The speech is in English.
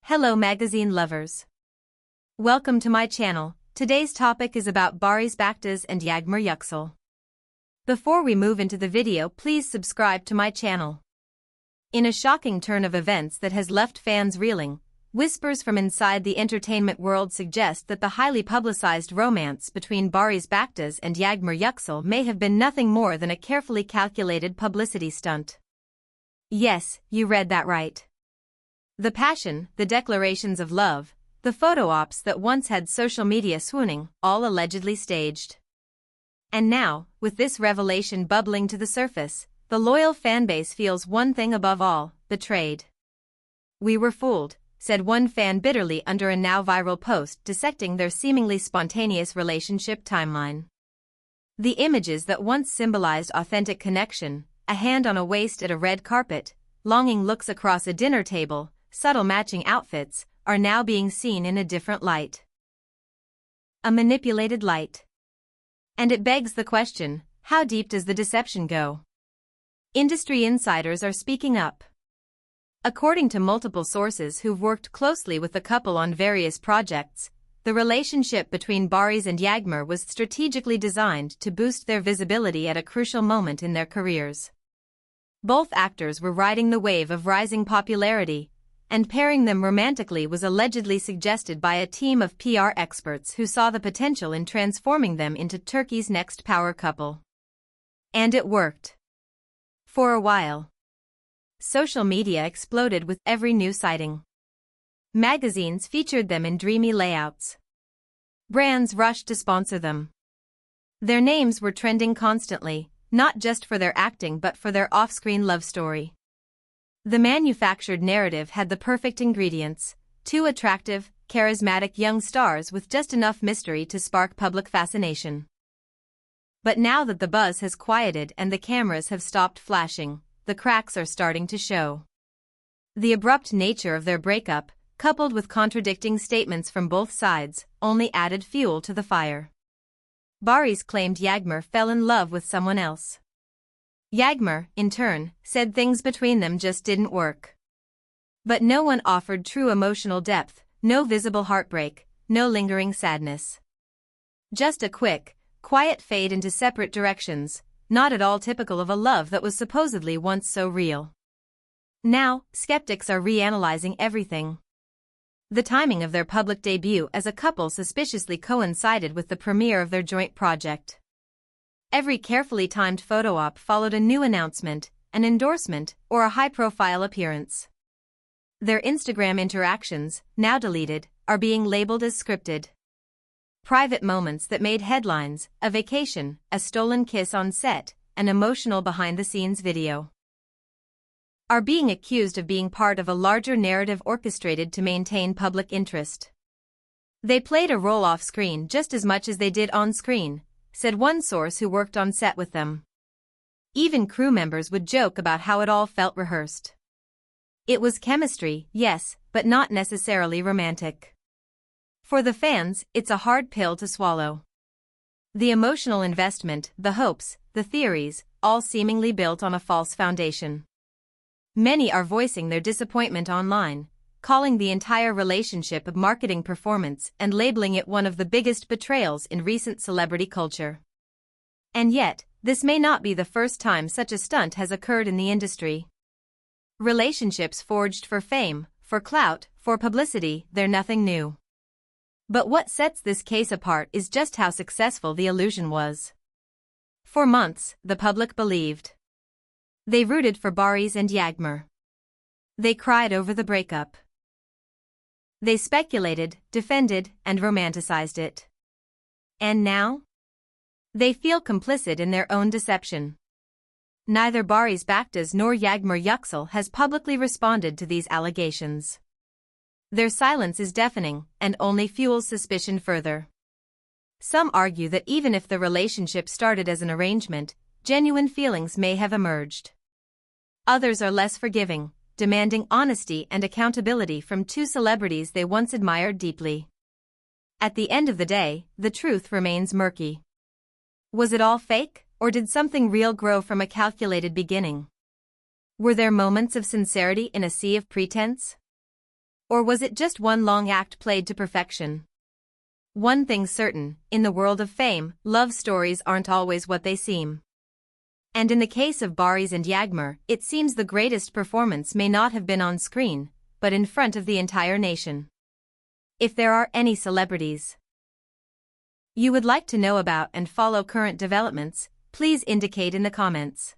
Hello magazine lovers. Welcome to my channel. Today's topic is about Baris Baktas and Yagmur Yuksel. Before we move into the video, please subscribe to my channel. In a shocking turn of events that has left fans reeling, whispers from inside the entertainment world suggest that the highly publicized romance between Baris Baktas and Yagmur Yuksel may have been nothing more than a carefully calculated publicity stunt. Yes, you read that right. The passion, the declarations of love, the photo ops that once had social media swooning, all allegedly staged. And now, with this revelation bubbling to the surface, the loyal fanbase feels one thing above all: betrayed. "We were fooled," said one fan bitterly under a now viral post dissecting their seemingly spontaneous relationship timeline. The images that once symbolized authentic connection, a hand on a waist at a red carpet, longing looks across a dinner table, subtle matching outfits, are now being seen in a different light. A manipulated light. And it begs the question, how deep does the deception go? Industry insiders are speaking up. According to multiple sources who've worked closely with the couple on various projects, the relationship between Baris and Yagmur was strategically designed to boost their visibility at a crucial moment in their careers. Both actors were riding the wave of rising popularity, and pairing them romantically was allegedly suggested by a team of PR experts who saw the potential in transforming them into Turkey's next power couple. And it worked. For a while. Social media exploded with every new sighting. Magazines featured them in dreamy layouts. Brands rushed to sponsor them. Their names were trending constantly, not just for their acting but for their off-screen love story. The manufactured narrative had the perfect ingredients: two attractive, charismatic young stars with just enough mystery to spark public fascination. But now that the buzz has quieted and the cameras have stopped flashing, the cracks are starting to show. The abrupt nature of their breakup, coupled with contradicting statements from both sides, only added fuel to the fire. Baris claimed Yagmur fell in love with someone else. Yagmur, in turn, said things between them just didn't work. But no one offered true emotional depth, no visible heartbreak, no lingering sadness. Just a quick, quiet fade into separate directions, not at all typical of a love that was supposedly once so real. Now, skeptics are reanalyzing everything. The timing of their public debut as a couple suspiciously coincided with the premiere of their joint project. Every carefully timed photo op followed a new announcement, an endorsement, or a high-profile appearance. Their Instagram interactions, now deleted, are being labeled as scripted. Private moments that made headlines: a vacation, a stolen kiss on set, an emotional behind-the-scenes video, are being accused of being part of a larger narrative orchestrated to maintain public interest. "They played a role off-screen just as much as they did on-screen," said one source who worked on set with them. Even crew members would joke about how it all felt rehearsed. It was chemistry, yes, but not necessarily romantic. For the fans, it's a hard pill to swallow. The emotional investment, the hopes, the theories, all seemingly built on a false foundation. Many are voicing their disappointment online, calling the entire relationship a marketing performance and labeling it one of the biggest betrayals in recent celebrity culture. And yet, this may not be the first time such a stunt has occurred in the industry. Relationships forged for fame, for clout, for publicity, they're nothing new. But what sets this case apart is just how successful the illusion was. For months, the public believed. They rooted for Baris and Yagmur. They cried over the breakup. They speculated, defended, and romanticized it. And now? They feel complicit in their own deception. Neither Baris Baktas nor Yagmur Yuksel has publicly responded to these allegations. Their silence is deafening and only fuels suspicion further. Some argue that even if the relationship started as an arrangement, genuine feelings may have emerged. Others are less forgiving, demanding honesty and accountability from two celebrities they once admired deeply. At the end of the day, the truth remains murky. Was it all fake, or did something real grow from a calculated beginning? Were there moments of sincerity in a sea of pretense? Or was it just one long act played to perfection? One thing's certain, in the world of fame, love stories aren't always what they seem. And in the case of Baris and Yagmur, it seems the greatest performance may not have been on screen, but in front of the entire nation. If there are any celebrities you would like to know about and follow current developments, please indicate in the comments.